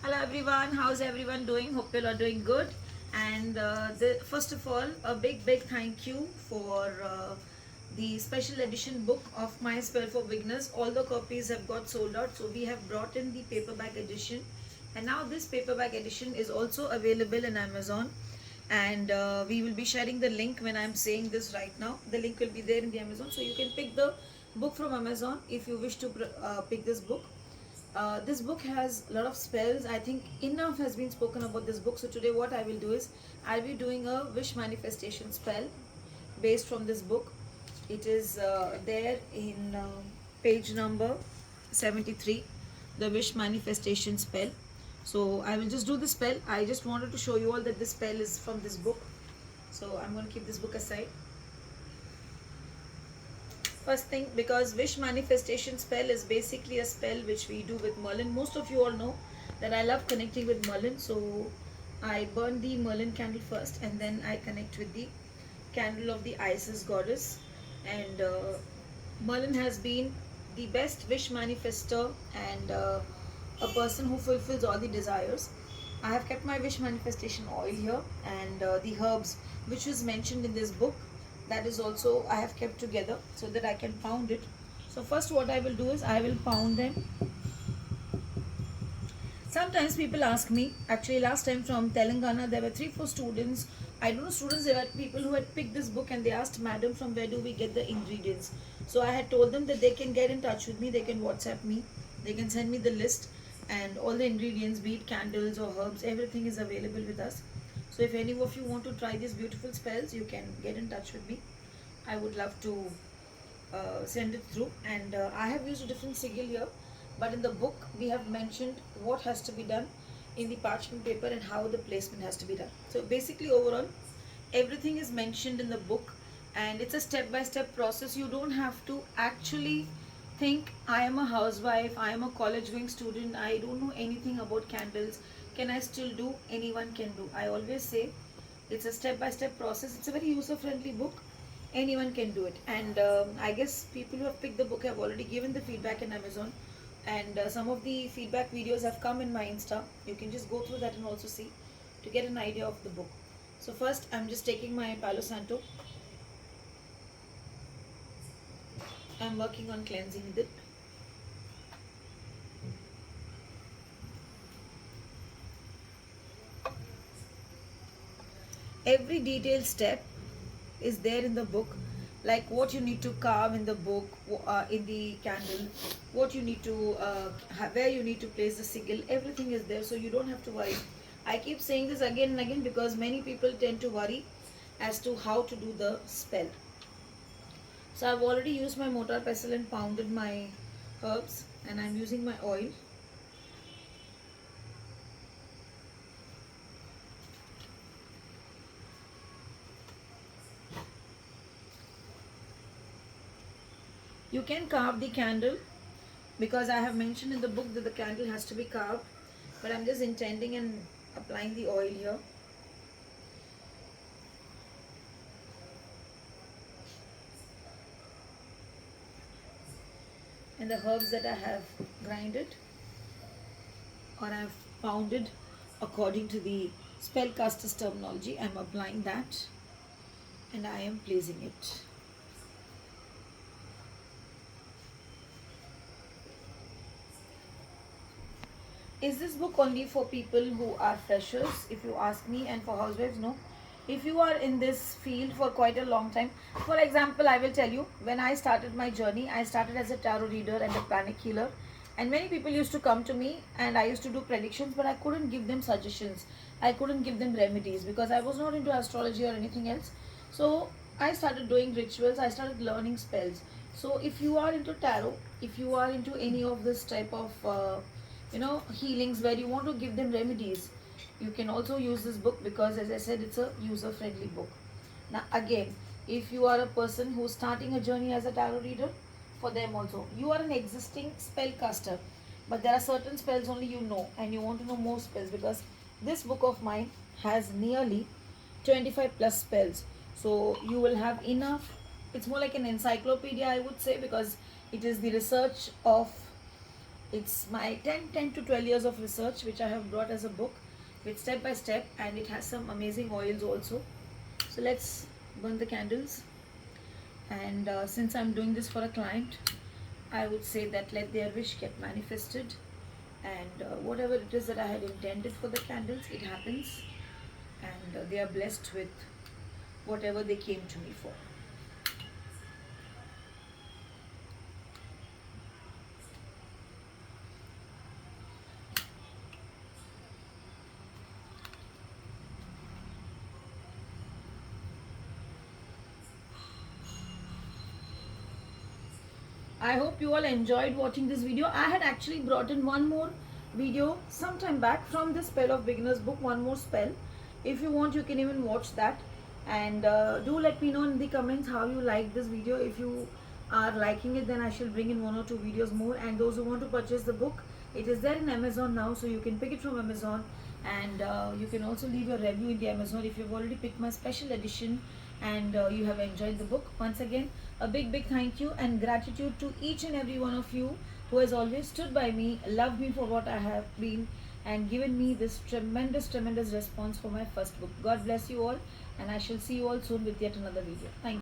Hello everyone, how's everyone doing? Hope you all are doing good. And first of all, a big thank you for the special edition book of My Spell for Beginners. All the copies have got sold out, so we have brought in the paperback edition. And now this paperback edition is also available in Amazon. And we will be sharing the link when I'm saying this right now. The link will be there in the Amazon, so you can pick the book from Amazon if you wish to pick this book. This book has a lot of spells. I think enough has been spoken about this book. So today what I will do is I'll be doing a wish manifestation spell based from this book. It is there in page number 73, the wish manifestation spell. So I will just do the spell. I just wanted to show you all that this spell is from this book. So I'm going to keep this book aside. First thing, because wish manifestation spell is basically a spell which we do with Merlin. Most of you all know that I love connecting with Merlin, so I burn the Merlin candle first and then I connect with the candle of the Isis goddess. And Merlin has been the best wish manifester and a person who fulfills all the desires. I have kept my wish manifestation oil here, and the herbs which was mentioned in this book, that is also I have kept together so that I can pound it. So first what I will do is I will pound them. Sometimes people ask me, actually last time from Telangana there were 3-4 students, I don't know students, there were people who had picked this book and they asked, madam, from where do we get the ingredients? So I had told them that they can get in touch with me, they can WhatsApp me, they can send me the list, and all the ingredients, be it candles or herbs, everything is available with us. So if any of you want to try these beautiful spells, you can get in touch with me. I would love to send it through. And I have used a different sigil here, but in the book we have mentioned what has to be done in the parchment paper and how the placement has to be done. So basically overall everything is mentioned in the book, and it's a step-by-step process. You don't have to actually think, I am a housewife, I am a college going student, I don't know anything about candles, can I still do? Anyone can do. I always say it's a step-by-step process. It's a very user-friendly book, anyone can do it. And I guess people who have picked the book have already given the feedback in Amazon, and some of the feedback videos have come in my Insta. You can just go through that and also see to get an idea of the book. So first I'm just taking my Palo Santo. I'm working on cleansing it. Every detailed step is there in the book, like what you need to carve in the book, in the candle, what you need to where you need to place the sigil, everything is there, so you don't have to worry. I keep saying this again and again because many people tend to worry as to how to do the spell. So I've already used my mortar pestle and pounded my herbs, and I'm using my oil. You can carve the candle because I have mentioned in the book that the candle has to be carved, but I'm just intending and applying the oil here. And the herbs that I have grinded or I've pounded according to the spellcaster's terminology, I'm applying that and I am placing it. Is this book only for people who are freshers, if you ask me, and for housewives? No. If you are in this field for quite a long time, for example, I will tell you, when I started my journey, I started as a tarot reader and a panic healer, and many people used to come to me and I used to do predictions, but I couldn't give them suggestions, I couldn't give them remedies because I was not into astrology or anything else. So I started doing rituals, I started learning spells. So if you are into tarot, if you are into any of this type of healings where you want to give them remedies, you can also use this book because, as I said, it's a user friendly book. Now again, if you are a person who's starting a journey as a tarot reader, for them also, you are an existing spellcaster, but there are certain spells only you know and you want to know more spells, because this book of mine has nearly 25 plus spells. So you will have enough. It's more like an encyclopedia, I would say, because it is the research of It's my 10 to 12 years of research which I have brought as a book with step by step, and it has some amazing oils also. So let's burn the candles. And since I'm doing this for a client, I would say that let their wish get manifested, and whatever it is that I had intended for the candles, it happens, and they are blessed with whatever they came to me for. I hope you all enjoyed watching this video. I had actually brought in one more video sometime back from the Spell of Beginners book, one more spell. If you want, you can even watch that. And do let me know in the comments how you like this video. If you are liking it, then I shall bring in 1 or 2 videos more. And those who want to purchase the book, it is there in Amazon now, so you can pick it from Amazon. And you can also leave your review in the Amazon if you've already picked my special edition and you have enjoyed the book. Once again, a big thank you and gratitude to each and every one of you who has always stood by me, loved me for what I have been, and given me this tremendous response for my first book. God bless you all, and I shall see you all soon with yet another video. Thank you.